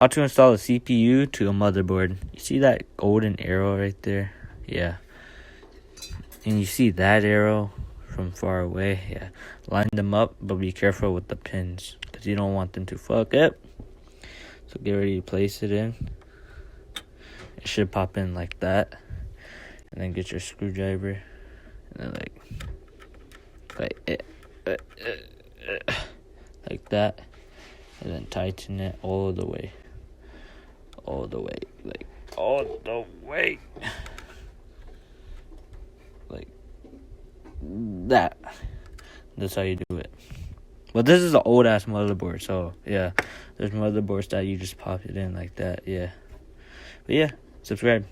how to install a CPU to a motherboard. You see that golden arrow right there? Yeah. And you see that arrow from far away? Yeah. Line them up, but be careful with the pins, because you don't want them to fuck up. So get ready to place it in. It should pop in like that. And then get your screwdriver. And then like that. And then tighten it all the way. All the way. Like that. That's how you do it. Well, this is an old ass motherboard, so yeah. There's motherboards that you just pop it in like that, yeah. But yeah, subscribe.